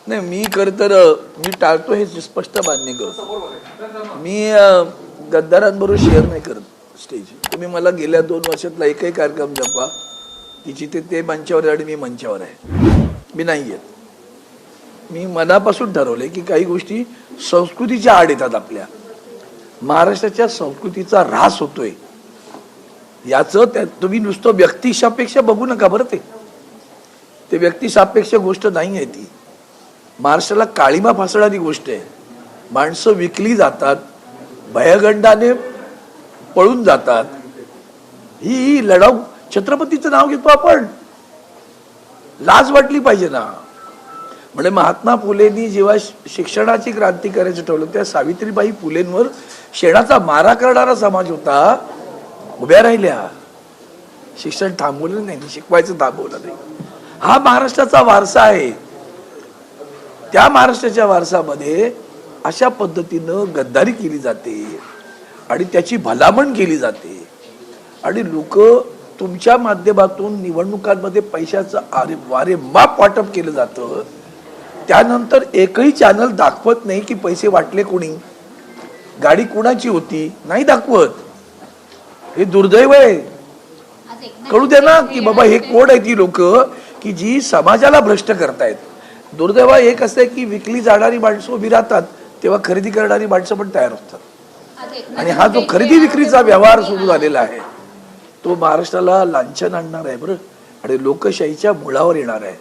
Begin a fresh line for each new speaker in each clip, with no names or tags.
नाही, मी तर मी टाळतो हे स्पष्ट मान्य करतो. मी गद्दारांबरोबर शेअर नाही करत स्टेज. तुम्ही मला गेल्या 2 वर्षातला एकही कार्यक्रम दाखवा की जिथे ते मंचावर आणि मी मंचावर आहे. मी नाही येत. मी मनापासून ठरवले की काही गोष्टी संस्कृतीच्या आड येतात. आपल्या महाराष्ट्राच्या संस्कृतीचा ऱ्हास होतोय याचं तुम्ही नुसतं व्यक्तिसापेक्ष बघू नका बरं. ते व्यक्तिसापेक्ष गोष्ट नाही आहे. ती महाराष्ट्राला काळीमा फासणारी गोष्ट आहे. माणसं विकली जातात, भयगंडाने पळून जातात. ही लढाऊ छत्रपतीचं नाव घेतो आपण, लाज वाटली पाहिजे ना. म्हणजे महात्मा फुलेंनी जेव्हा शिक्षणाची क्रांती करायचं ठरवलं त्या सावित्रीबाई फुलेंवर शेणाचा मारा करणारा समाज होता, उभ्या राहिल्या. शिक्षण थांबवलं नाही, शिकवायचं थांबवलं नाही. हा महाराष्ट्राचा वारसा आहे. त्या महाराष्ट्राच्या वारसामध्ये अशा पद्धतीनं गद्दारी केली जाते आणि त्याची भलामण केली जाते आणि लोक तुमच्या माध्यमातून निवडणुकांमध्ये पैशाचं वारेमाप वाटप केलं जातं. त्यानंतर एकही चॅनल दाखवत नाही की पैसे वाटले कोणी, गाडी कुणाची होती, नाही दाखवत. हे दुर्दैव आहे. कळू दे ना की बाबा हे कोण आहे ती लोक की जी समाजाला भ्रष्ट करतायत. दुर्दैव एक असं आहे की विकली जाणारी माणसं उभी राहतात तेव्हा खरेदी करणारी माणसं पण तयार होतात. आणि हा जो खरेदी विक्रीचा व्यवहार सुरू झालेला आहे तो महाराष्ट्राला लांछन आणणार आहे बरं. आणि लोकशाहीच्या मुळावर येणार आहे,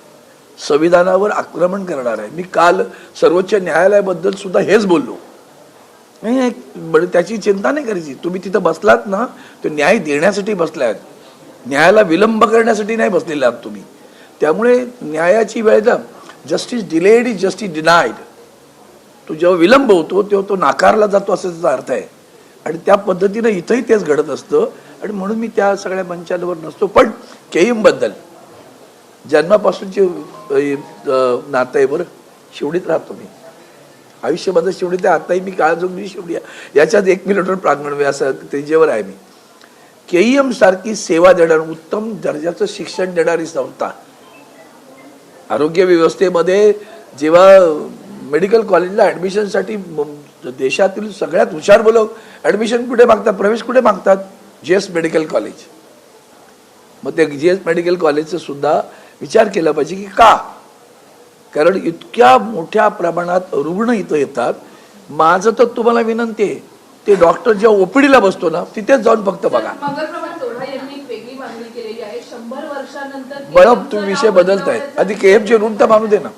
संविधानावर आक्रमण करणार आहे. मी काल सर्वोच्च न्यायालयाबद्दल सुद्धा हेच बोललो. नाही, त्याची चिंता नाही करायची. तुम्ही तिथं बसलात ना, तो न्याय देण्यासाठी बसलात, न्यायाला विलंब करण्यासाठी नाही बसलेला आहात तुम्ही. त्यामुळे न्यायाची वेळ justice delayed is justice denied. तो जेव्हा विलंब होतो तेव्हा तो नाकारला जातो असं त्याचा अर्थ आहे. आणि त्या पद्धतीनं इथंही तेच घडत असतं. आणि म्हणून मी त्या सगळ्या मंचांवर नसतो. पण केईएम बद्दल जन्मापासूनचे नातं आहे बरं. शिवडीत राहतो मी, आयुष्यभर शिवडीत आहे. आताही मी काळजोगली शिवडी आहे. याच्यात 1 किलोमीटर प्रांगण असं त्याच्यावर आहे मी. केईएम सारखी सेवा देणारी, उत्तम दर्जाचं शिक्षण देणारी संस्था, आरोग्य व्यवस्थेमध्ये जेव्हा मेडिकल कॉलेजला ॲडमिशनसाठी देशातील सगळ्यात हुशार मुलं ॲडमिशन कुठे मागतात, प्रवेश कुठे मागतात? GS medical college. मग ते GS मेडिकल कॉलेजचं सुद्धा विचार केला पाहिजे की का, कारण इतक्या मोठ्या प्रमाणात रुग्ण इथं येतात. माझं तर तुम्हाला विनंती आहे, ते डॉक्टर जेव्हा ओपीडीला बसतो ना तिथेच जाऊन फक्त बघा. बरं, तुम्ही विषय बदलतायत. आधी केएमचे रूट तर बांधू दे ना.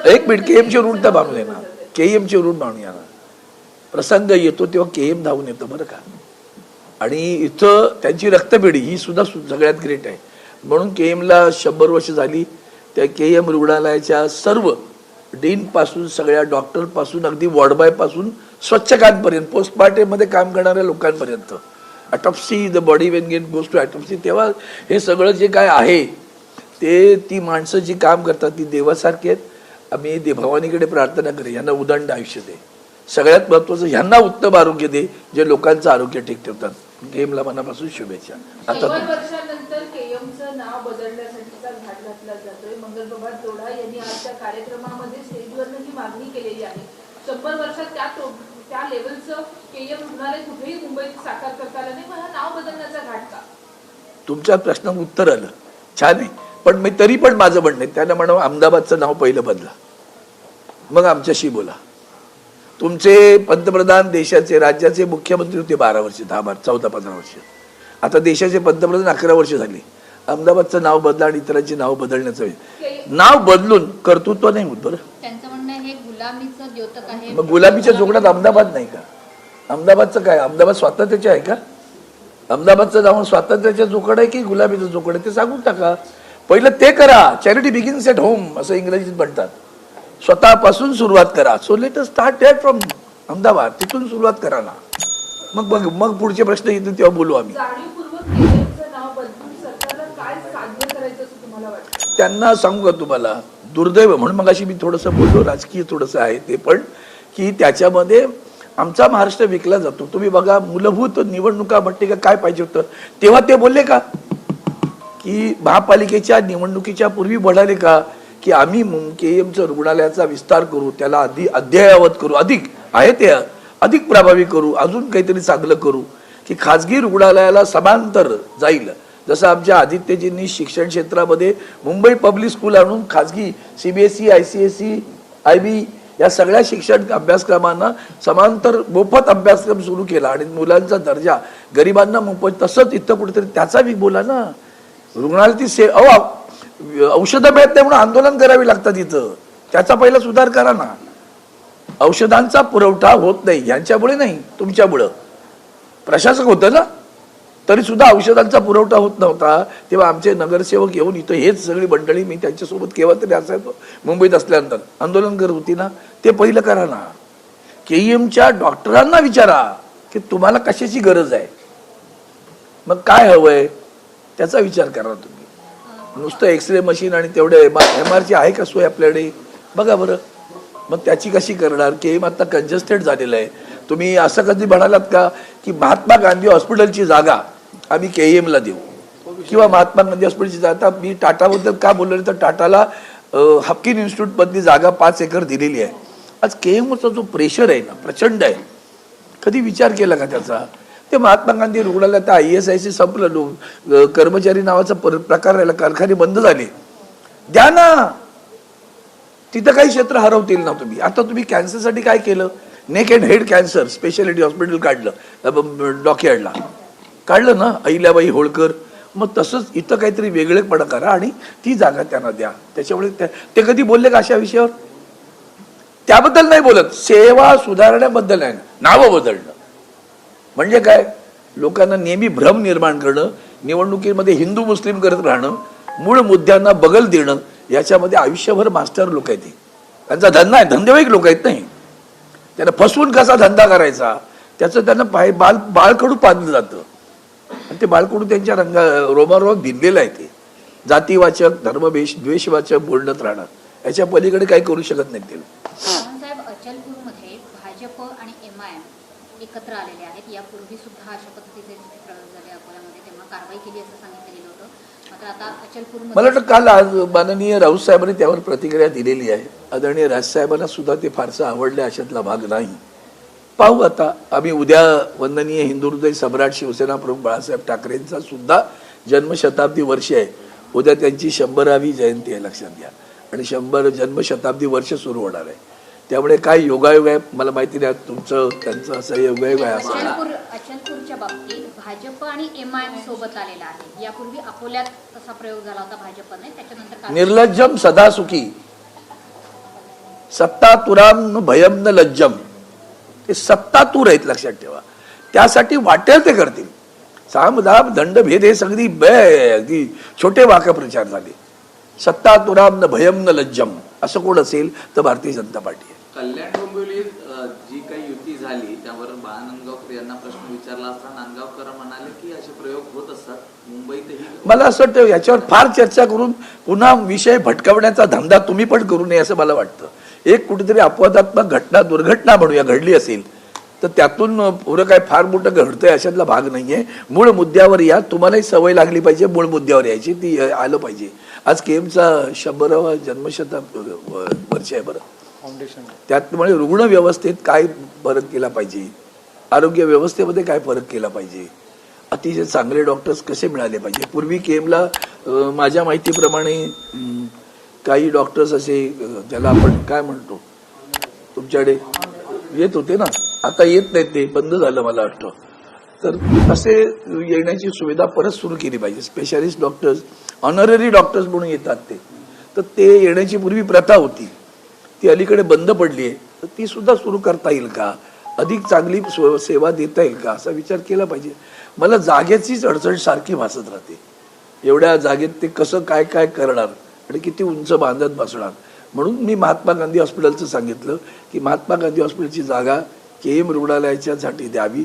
1 मिनिट, केएमचे रूट तर बांधू दे ना. केएमचे रूट बांधूया ना. प्रसंग येतो तेव्हा केएम धावून येतं बरं का. आणि इथं त्यांची रक्तपेढी ही सुद्धा सगळ्यात ग्रेट आहे. म्हणून केएमला 100 वर्ष झाली. त्या केएम रुग्णालयाच्या सर्व डीनपासून सगळ्या डॉक्टरपासून अगदी वॉर्डबॉयपासून स्वच्छकांपर्यंत, पोस्टमार्टममध्ये काम करणाऱ्या लोकांपर्यंत, autopsy, the body when get goes to autopsy, तेव्हा हे सगळं जे काय आहे ते ती माणसं जी काम करतात ती देवासारखी आहेत. आम्ही भवानीकडे प्रार्थना करू यांना उदंड आयुष्य दे. सगळ्यात महत्वाचं ह्यांना उत्तम आरोग्य दे जे लोकांचं आरोग्य ठीक ठेवतात. केएमला मनापासून शुभेच्छा. आता
वर्षानंतर केएमचं नाव बदलण्यासाठीचा घाट घातला जातोय. मंगलप्रभात जोडा यांनी आजच्या कार्यक्रमामध्ये स्टेजवरनं ही मागणी केलेली आहे. 100 वर्षात त्या लेवलचं केएम रुग्णालय कुठेही मुंबईत साकार करता आलं नाही. मग हा नाव बदलण्याचा घाट का?
तुमच्या प्रश्नाचं उत्तर आलं, छान आहे. पण मी तरी पण माझं म्हणणं आहे त्यांना म्हणा अहमदाबादचं नाव पहिलं बदला, मग आमच्याशी बोला. तुमचे पंतप्रधान देशाचे राज्याचे मुख्यमंत्री होते 12 वर्ष, 14-15 वर्ष. आता देशाचे पंतप्रधान 11 वर्ष झाली. अहमदाबादचं नाव बदला आणि इतरांची नाव बदलण्याचं नाव बदलून कर्तृत्व नाही होत बरं.
त्यांचं म्हणणं हे गुलामीचं द्योतक आहे.
मग गुलामीच्या जोगडात अहमदाबाद नाही का? अहमदाबादचं काय? अहमदाबाद स्वातंत्र्याचे आहे का? अहमदाबादचं नाव स्वातंत्र्याच्या जोकड आहे की गुलामीचं जोकड आहे ते सांगून टाका. पहिलं ते करा. चॅरिटी बिगिन्स एट होम असं इंग्रजीत म्हणतात. स्वतःपासून सुरुवात करा. So let us start there from Ahmedabad. तिथून सुरुवात करा ना. मग पुढचे प्रश्न येतील तेव्हा बोलू आम्ही. त्यांना सांगू का तुम्हाला दुर्दैव म्हणून मग अशी मी थोडंसं बोललो, राजकीय थोडंसं आहे ते पण, की त्याच्यामध्ये आमचा महाराष्ट्र विकला जातो. तुम्ही बघा मूलभूत निवडणुका म्हटले का काय पाहिजे होतं तेव्हा ते बोलले का की महापालिकेच्या निवडणुकीच्या पूर्वी म्हणाले का की आम्ही KEMचं रुग्णालयाचा विस्तार करू, त्याला अद्ययावत करू, अधिक प्रभावी करू, अजून काहीतरी चांगलं करू, की खाजगी रुग्णालयाला समांतर जाईल. जसं आमच्या आदित्यजींनी शिक्षण क्षेत्रामध्ये मुंबई पब्लिक स्कूल आणून खाजगी CBSE, ICSE, IB या सगळ्या शिक्षण अभ्यासक्रमांना समांतर मोफत अभ्यासक्रम सुरू केला आणि मुलांचा दर्जा गरिबांना मोफत. तसंच इथं कुठेतरी त्याचा बोला ना. रुग्णालयाची औषधं मिळत नाही म्हणून आंदोलन करावी लागतात इथं. त्याचा पहिला सुधार करा ना. औषधांचा पुरवठा होत नाही यांच्यामुळे नाही, तुमच्यामुळं. प्रशासक होतं ना, तरी सुद्धा औषधांचा पुरवठा होत नव्हता. तेव्हा आमचे नगरसेवक येऊन इथं हेच सगळी मंडळी, मी त्यांच्यासोबत केव्हा तरी असायचो मुंबईत असल्यानंतर, आंदोलन करत होती ना. ते पहिलं करा ना. KEMच्या डॉक्टरांना विचारा की तुम्हाला कशाची गरज आहे, मग काय हवंय त्याचा विचार करा तुम्ही. नुसतं एक्सरे मशीन आणि तेवढे MRची आहे का सोय आपल्याकडे, बघा बरं. मग त्याची कशी करणार. KEM आता कंजेस्टेड झालेलं आहे. तुम्ही असं कधी म्हणालात का की महात्मा गांधी हॉस्पिटलची जागा आम्ही KEMला देऊ, किंवा महात्मा गांधी हॉस्पिटलची जागा. मी टाटाबद्दल का बोललो तर टाटाला हाफकिन इन्स्टिट्यूटमधली जागा 5 एकर दिलेली आहे. आज KEMचा जो प्रेशर आहे ना प्रचंड आहे. कधी विचार केला का त्याचा. ते महात्मा गांधी रुग्णालयात ISIC संपलं, कर्मचारी नावाचा प्रकार राहिला, कारखाने बंद झाले. द्या ना, तिथं काही क्षेत्र हरवतील ना तुम्ही. आता तुम्ही कॅन्सरसाठी काय केलं, neck and head cancer speciality hospital काढलं, डॉकयार्डला काढलं ना, अहिल्याबाई होळकर. मग तसंच इथं काहीतरी वेगळेपणा करा आणि ती जागा त्यांना द्या. त्याच्यामुळे ते कधी बोलले का अशा विषयावर. त्याबद्दल नाही बोलत, सेवा सुधारण्याबद्दल आहे. नावं बदलणं म्हणजे काय, लोकांना नेहमी भ्रम निर्माण करणं, निवडणुकीमध्ये हिंदू मुस्लिम करत राहणं, मूळ मुद्द्यांना बगल देणं. याच्यामध्ये आयुष्यभर मास्टर लोक आहेत. त्यांचा धंदा आहे, धंदेवाईक लोक आहेत नाही. त्यांना फसवून कसा धंदा करायचा त्याचं त्यांना बाळकडू पाजलं जातं. आणि ते बाळकडू त्यांच्या रोमारोमात भिनलेलं आहे. ते जातीवाचक, द्वेषवाचक बोलणत राहणार. याच्या पलीकडे काही करू शकत नाही ते.
साहेब, अचलपूरमध्ये भाजप आणि MIM एकत्र आलेले आहेत. यापूर्वी सुद्धा अशा पद्धतीचे प्रयोग झाले अकोल्यामध्ये, तेव्हा कारवाई केली असं सांगितलेलं होतं. मात्र आता अचलपूरमध्ये
मला वाटतं काल आज माननीय राऊत साहेबांनी त्यावर प्रतिक्रिया दिलेली आहे. आदरणीय राजसाहेबांना सुद्धा ते फारसं आवडले अशातला भाग नाही. पाहू आता. आम्ही उद्या वंदनीय हिंदू हृदय सम्राट शिवसेना प्रमुख बाळासाहेब ठाकरेंचा सुद्धा जन्मशताब्दी वर्ष आहे. उद्या त्यांची 100वी जयंती आहे, लक्षात घ्या. आणि 100 जन्मशताब्दी वर्ष सुरू होणार आहे. त्यामुळे काय योगायोग आहे मला माहिती नाही. तुमचं त्यांचं असं योगायोग आहे असं.
अचलपूरच्या बाबतीत भाजप आणि MIM सोबत आलेला आहे. यापूर्वी अकोल्यात तसा प्रयोग झाला होता भाजपने, त्याच्यानंतर
निर्लज्जम सदा सुखी, सत्तातुराम न भयम न लज्जम. ते सत्तातूर आहेत, लक्षात ठेवा. त्यासाठी वाटेल ते करतील. सामदाम दंडभेद हे सगळी अगदी छोटे वाक्य प्रचार झाले. सत्तातुराम न भयम न लज्जम असं कोण असेल तर भारतीय जनता पार्टी आहे.
कल्याण डोंबिवलीत जी काही युती झाली त्यावर नांदगावकर यांना प्रश्न विचारला असता नांदगावकर म्हणाले की असे प्रयोग होत असतात मुंबईतही.
मला असं वाटतं याच्यावर फार चर्चा करून पुन्हा विषय भटकवण्याचा धंदा तुम्ही पण करू नये असं मला वाटतं. एक कुठेतरी अपवादात्मक घटना, दुर्घटना म्हणूया, घडली असेल तर त्यातून पुढं काय फार मोठं घडतंय अशातला भाग नाहीये. मूळ मुद्द्यावर या. तुम्हालाही सवय लागली पाहिजे मूळ मुद्द्यावर यायची, ती आलं पाहिजे. आज KEMचा 100वा जन्मशताब्दी वर्ष आहे बरं. त्यामुळे रुग्ण व्यवस्थेत काय फरक केला पाहिजे, आरोग्य व्यवस्थेमध्ये काय फरक केला पाहिजे, अतिशय चांगले डॉक्टर्स कसे मिळाले पाहिजे. पूर्वी KEMला माझ्या माहितीप्रमाणे काही डॉक्टर्स असे ज्याला आपण काय म्हणतो तुमच्याकडे येत होते ना, आता येत नाहीत, ते बंद झालं मला वाटतं. तर असे येण्याची सुविधा परत सुरू केली पाहिजे. स्पेशालिस्ट डॉक्टर्स, ऑनररी डॉक्टर्स म्हणून येतात तर ते येण्याची पूर्वी प्रथा होती, ती अलीकडे बंद पडली आहे. तर ती सुद्धा सुरू करता येईल का, अधिक चांगली सेवा देता येईल का असा विचार केला पाहिजे. मला जागेचीच अडचण सारखी भासत राहते. एवढ्या जागेत ते कसं काय काय करणार आणि किती उंच बांधत बसणार. म्हणून मी महात्मा गांधी हॉस्पिटलचं सांगितलं की महात्मा गांधी हॉस्पिटलची जागा KEM रुग्णालयाच्यासाठी द्यावी.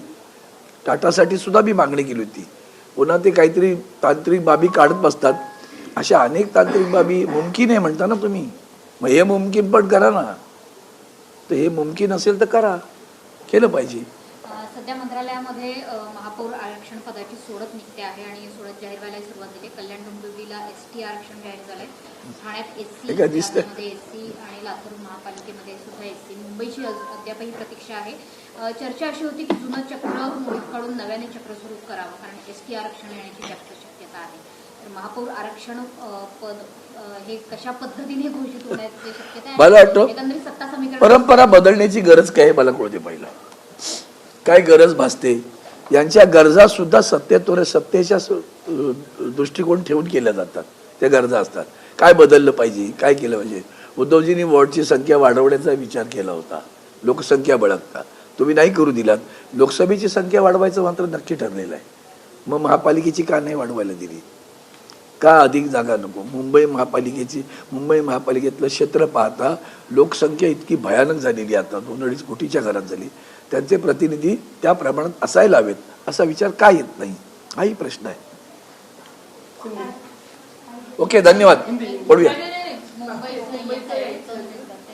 टाटासाठी सुद्धा मी मागणी केली होती. पुन्हा ते काहीतरी तांत्रिक बाबी काढत बसतात. अशा अनेक तांत्रिक बाबी मुमकिन आहे म्हणता ना तुम्ही, मग हे मुमकिन पण करा ना. तर हे मुमकिन असेल तर करा, केलं पाहिजे.
सध्या मंत्रालयामध्ये महापौर आरक्षण पदाची सोडत निघते आहे आणि सोडत जाहीर व्हायला सुरुवात झाली. कल्याण डोंबिवलीला एसटी आरक्षण जाहीर झालंय. ठाण्यात एससी, मध्ये एससी आणि लातूर महापालिकेमध्ये सुद्धा एससी. मुंबईची अद्यापही प्रतीक्षा आहे. चर्चा अशी होती की जुनं चक्र मोडीत काढून नव्याने चक्र सुरू करावं, कारण एसटी आरक्षण येण्याची जास्त शक्यता आहे. तर महापौर आरक्षण पद हे कशा पद्धतीने घोषित होण्याची शक्यता
मला
आहे?
वाटतं
एकंदरीत सत्ता समीकरण
परंपरा बदलण्याची गरज काय आहे मला कळते. पहिला काय गरज भासते, यांच्या गरजा सुद्धा सत्तेच्या दृष्टिकोन ठेवून केल्या जातात. त्या गरजा असतात, काय बदललं पाहिजे, काय केलं पाहिजे. उद्धवजींनी वॉर्डची संख्या वाढवण्याचा विचार केला होता, लोकसंख्या बळकता तुम्ही नाही करू दिलात. लोकसभेची संख्या वाढवायचं मात्र नक्की ठरलेलं आहे. मग महापालिकेची का नाही वाढवायला दिली, का अधिक जागा नको. मुंबई महापालिकेतलं क्षेत्र पाहता लोकसंख्या इतकी भयानक झालेली आता 2-2.5 कोटीच्या घरात झाली. त्यांचे प्रतिनिधी त्या प्रमाणात असायला हवेत असा विचार का येत नाही, हाही प्रश्न आहे. ओके, धन्यवाद. बोलूया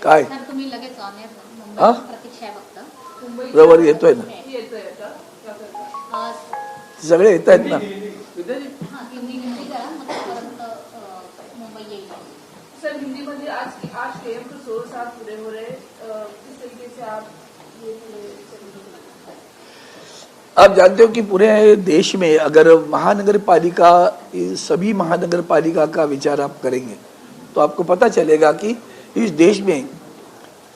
काय
सर, तुम्ही लगेच ऑन आहे.
हा?
मुंबईची प्रतीक्षा आहे फक्त.
रवर येतोय ना, सगळे येत आहेत ना.
हां, तुम्ही हिंदी करा, मग परत मुंबई येईल.
सर, हिंदी मध्ये आज केएम के 16 साल पूरे हो रहे, किस तरीके से आप ये
आप जानते हो कि पूरे देश में अगर महानगरपालिका, सभी महानगरपालिका का विचार आप करेंगे तो आपको पता चलेगा कि इस देश में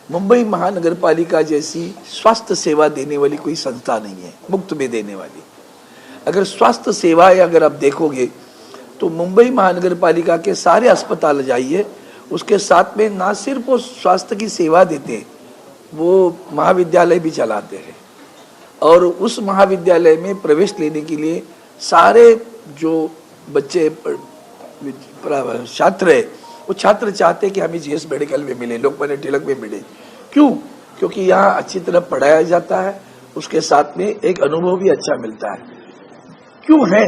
मुंबई महानगरपालिका जैसी स्वास्थ्य सेवा देने वाली कोई संस्था नहीं है, मुफ्त में देने वाली. अगर स्वास्थ्य सेवाएं अगर आप देखोगे तो मुंबई महानगरपालिका के सारे अस्पताल जाइए, उसके साथ में ना सिर्फ वो स्वास्थ्य की सेवा देते हैं, वो महाविद्यालय भी चलाते हैं. और उस महाविद्यालय में प्रवेश लेने के लिए सारे जो बच्चे छात्र है, वो छात्र चाहते हैं कि हमें जीएस मेडिकल में मिले, लोकमान्य तिलक में मिले. क्यों? क्योंकि यहाँ अच्छी तरह पढ़ाया जाता है, उसके साथ में एक अनुभव भी अच्छा मिलता है. क्यों है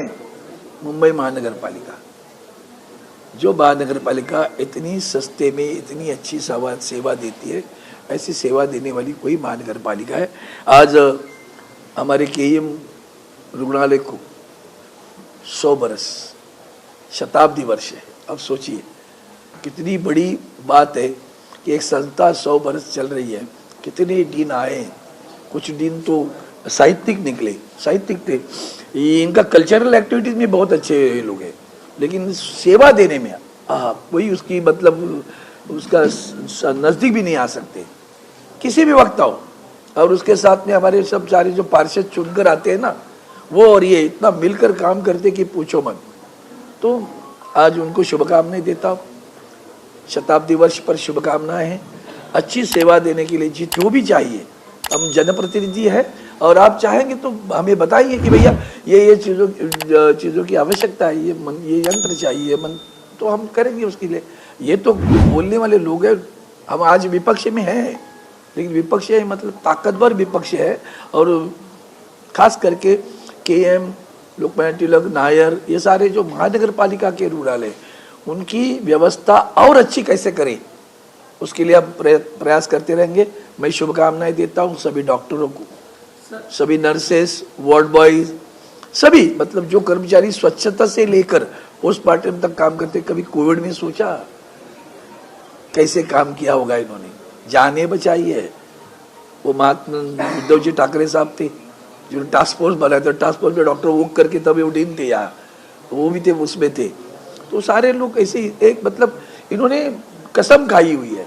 मुंबई महानगरपालिका, जो महानगरपालिका इतनी सस्ते में इतनी अच्छी सेवा देती है, ऐसी सेवा देने वाली कोई महानगरपालिका है. आज हमारे केएम रुग्णालय को 100 बरस, शताब्दी वर्ष है. अब सोचिए कितनी बड़ी बात है कि एक संस्था 100 बरस चल रही है. कितने दिन आए, कुछ दिन तो साहित्यिक निकले, साहित्यिक थे. इनका कल्चरल एक्टिविटीज में बहुत अच्छे लोग हैं, लेकिन सेवा देने में कोई उसकी मतलब उसका नज़दीक भी नहीं आ सकते किसी भी वक्त आओ. और उसके साथ में हमारे सब सारे जो पार्षद चुनकर आते हैं ना, वो और ये इतना मिलकर काम करते कि पूछो मत. तो आज उनको शुभकामनाएं देता हूँ. शताब्दी वर्ष पर शुभकामनाएं हैं. अच्छी सेवा देने के लिए जो भी चाहिए, हम जनप्रतिनिधि है और आप चाहेंगे तो हमें बताइए कि भैया ये चीज़ों की आवश्यकता है, ये यंत्र चाहिए, तो हम करेंगे उसके लिए. ये तो बोलने वाले लोग हैं. हम आज विपक्ष में हैं, लेकिन विपक्ष है मतलब ताकतवर विपक्ष है. और खास करके केएम, लोकमान्य तिलक, नायर, ये सारे जो महानगरपालिका के रूरल है, उनकी व्यवस्था और अच्छी कैसे करें, उसके लिए आप प्रयास करते रहेंगे. मैं शुभकामनाएं देता हूँ सभी डॉक्टरों को, सभी नर्सेस, वार्ड बॉयज, सभी मतलब जो कर्मचारी स्वच्छता से लेकर पोस्टमार्टम तक काम करते. कभी कोविड में सोचा कैसे काम किया होगा इन्होंने, जाने बचाई है. वो महात्मा उद्धव जी ठाकरे साहब थे जो टास्क फोर्स बनाया था, टास्क फोर्स में डॉक्टर वोक करके तभी वो दिन थे यहाँ, वो भी थे उसमें थे. तो सारे लोग ऐसे एक मतलब इन्होंने कसम खाई हुई है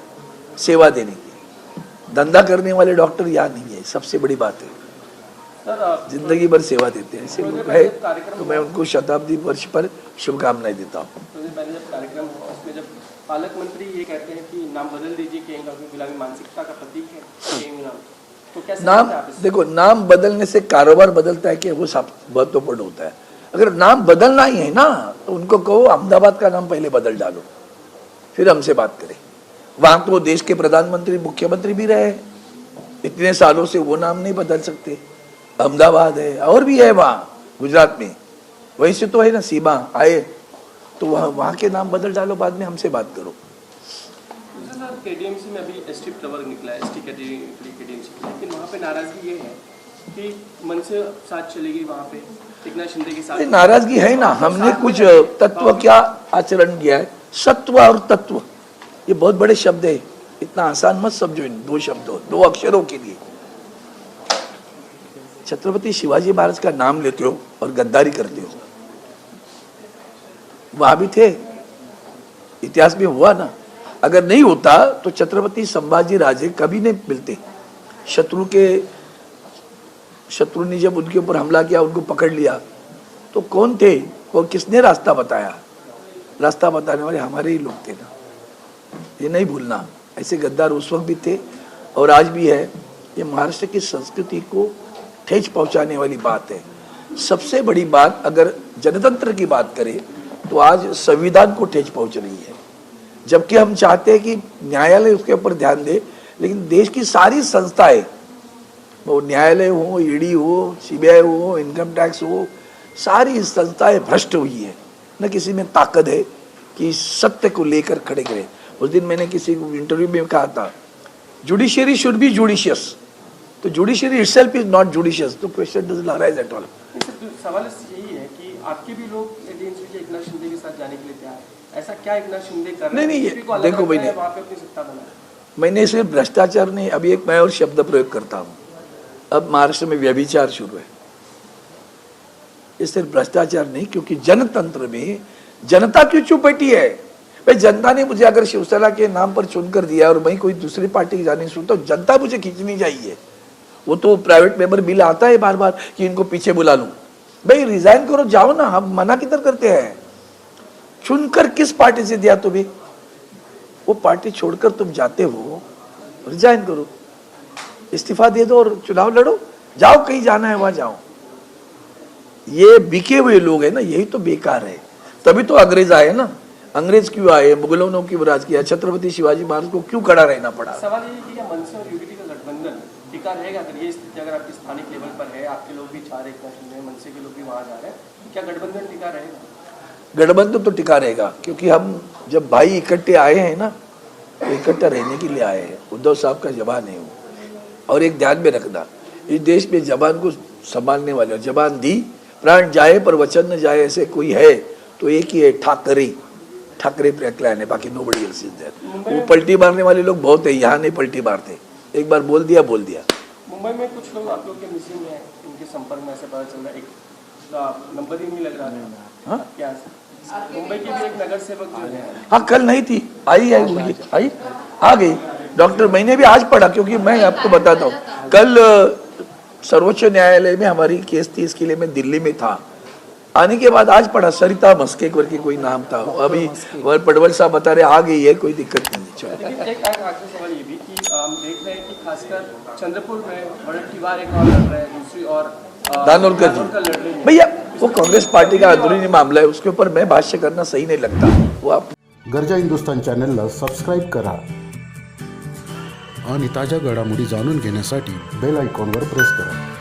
सेवा देने की. धंधा करने वाले डॉक्टर यहाँ नहीं है, सबसे बड़ी बात है. जिंदगी भर सेवा देते हैं ऐसे लोग है. तो मैं उनको शताब्दी वर्ष पर शुभकामनाएं देता हूँ.
कार्यक्रम उसमें जब पालक मंत्री ये कहते हैं कि नाम बदल दीजिए, केएम गुलामी मानसिकता का प्रतीक है केएम नाम, तो कैसे
नाम देखो, नाम बदलने से कारोबार बदलता है कि वो सब महत्वपूर्ण होता है. अगर नाम बदलना ही है ना, तो उनको कहो अहमदाबाद का नाम पहले बदल डालो, फिर हमसे बात करें. वहां तो देश के प्रधानमंत्री, मुख्यमंत्री भी रहे, इतने सालों से वो नाम नहीं बदल सकते. अहमदाबाद है और भी है वहाँ गुजरात में, वैसे तो है ना सीमा आए, तो वहाँ के नाम बदल डालो, बाद में हमसे बात करो.
केडीएमसी में अभी एसटी प्रवर्ग निकला है, एसटी केडीएमसी, लेकिन वहाँ पे नाराजगी ये है कि मन से साथ चलेगी वहाँ पे एकनाथ शिंदे के साथ?
नाराजगी है ना, हमने कुछ तत्व क्या आचरण किया है। सत्व और तत्व ये बहुत बड़े शब्द है, इतना आसान मत समझो इन दो शब्दों, दो अक्षरों के लिए। छत्रपति शिवाजी महाराज का नाम लेते हो और गद्दारी करते हो, वहां भी थे, इतिहास में हुआ ना। अगर नहीं होता तो छत्रपति संभाजी राजे कभी नहीं मिलते। शत्रु ने जब उनके ऊपर हमला किया, उनको पकड़ लिया, तो कौन थे और किसने रास्ता बताया? रास्ता बताने वाले हमारे ही लोग थे ना, ये नहीं भूलना। ऐसे गद्दार उस वक्त भी थे और आज भी है। ये महाराष्ट्र की संस्कृति को ठेस पहुंचाने वाली बात है। सबसे बड़ी बात, अगर जनतंत्र की बात करें तो आज संविधान को ठेस पहुंच रही है, जबकि हम चाहते हैं कि न्यायालय उसके ऊपर ध्यान दे। लेकिन देश की सारी संस्थाएं, वो न्यायालय हो, ईडी हो, सीबीआई हो, इनकम टैक्स हो, सारी संस्थाएं भ्रष्ट हुई है। न किसी में ताकत है कि सत्य को लेकर खड़े करे। उस दिन मैंने किसी को इंटरव्यू में कहा था, जुडिशियरी शुड बी जुडिशियस, तो judiciary itself is not judicious, तो question doesn't arise at all.
सवाल यही है कि आपके भी लोग एडीएमसी एकनाथ शिंदे के साथ जाने के लिए तैयार हैं। ऐसा क्या एकनाथ शिंदे कर रहे हैं?
नहीं,
बीजेपी को अलग
देखो
रखना है,
मैंने-
वहाँ पे अपनी सत्ता बनाए।
मैंने सिर्फ भ्रष्टाचार नहीं, अभी एक मैं और शब्द प्रयोग करता हूँ। अब महाराष्ट्र में व्यभिचार शुरू है, ये सिर्फ भ्रष्टाचार नहीं, क्योंकि जनतंत्र में जनता क्यों चुप बैठी है? भाई जनता ने मुझे अगर शिवसेना के नाम पर चुनकर दिया और मैं कोई दूसरी पार्टी की जाने सुनता हूँ, जनता मुझे खींचनी चाहिए। वो तो प्राइवेट मेंबर बिल आता है बार बार कि इनको पीछे बुला लूं। भाई रिजाइन करो, जाओ ना, हम मना किधर करते हैं? चुनकर किस पार्टी से दिया तुम्हें? वो पार्टी छोड़कर तुम जाते हो, रिजाइन करो, इस्तीफा दे दो और चुनाव लड़ो, जाओ कहीं जाना है वहां जाओ। ये बिके हुए लोग हैं ना, यही तो बेकार है। तभी तो अंग्रेज आए ना। अंग्रेज क्यों आए? मुगलों ने क्यों राज किया? छत्रपति शिवाजी महाराज को क्यों खड़ा रहना पड़ा?
सवाल ये है कि क्या मनसे और यूपीटी का गठबंधन टिका रहेगा? अगर ये स्थिति अगर आपकी स्थानिक लेवल पर है, आपके लोग भी चाह रहे हैं, मनसे के लोग भी वहाँ जा रहे हैं, क्या गठबंधन टिका रहेगा?
गठबंधन तो टिका रहेगा, क्योंकि हम जब भाई इकट्ठे आए हैं ना, तो इकट्ठा रहने के लिए आए हैं। उद्धव साहब का जबान है वो। और एक ध्यान में रखना, इस देश में जबान को संभालने वाले, जबान दी, प्राण जाए पर वचन न जाए, ऐसे कोई है तो एक ही है, ठाकरे प्रक्लान है, बाकी नोबडी एल्स इज देयर। वो पलटी मारने वाले लोग बहुत है, यहाँ नहीं पलटी मारते। एक बार बोल दिया।
मुंबई में कुछ लोग आप लोग के मिसिंग है, इनके संपर्क में ऐसे पता चल रहा है, एक नंबर ही नहीं लग रहा था।
हाँ?
क्या मुंबई की भी एक नगर सेवक जो है,
हाँ, कल नहीं थी, आई आ गई डॉक्टर। मैंने भी आज पढ़ा, क्योंकि मैं आपको बताता हूँ, कल सर्वोच्च न्यायालय में हमारी केस थी, इसके लिए मैं दिल्ली में था। आने के बाद आज पढ़ा, सरिता मस्के करके कोई नाम था। अभी पडवल साहब बता रहे आ गई है, कोई दिक्कत नहीं। चलो,
लेकिन एक आखिरी सवाल ये भी कि हम देख रहे हैं कि खासकर चंद्रपुर में वड़ट्टीवार एक और लड़ रहे हैं, दूसरी और
दानोलकर जी,
लड़ रही है।
भैया वो कांग्रेस पार्टी का अंदरूनी मामला है, उसके ऊपर मैं भाष्य करना सही नहीं लगता। वो आप
गरजा हिंदुस्तान चॅनलला सबस्क्राईब करा
आणि ताज्या घडामोडी जाणून घेण्यासाठी
बेल आयकॉनवर प्रेस करा.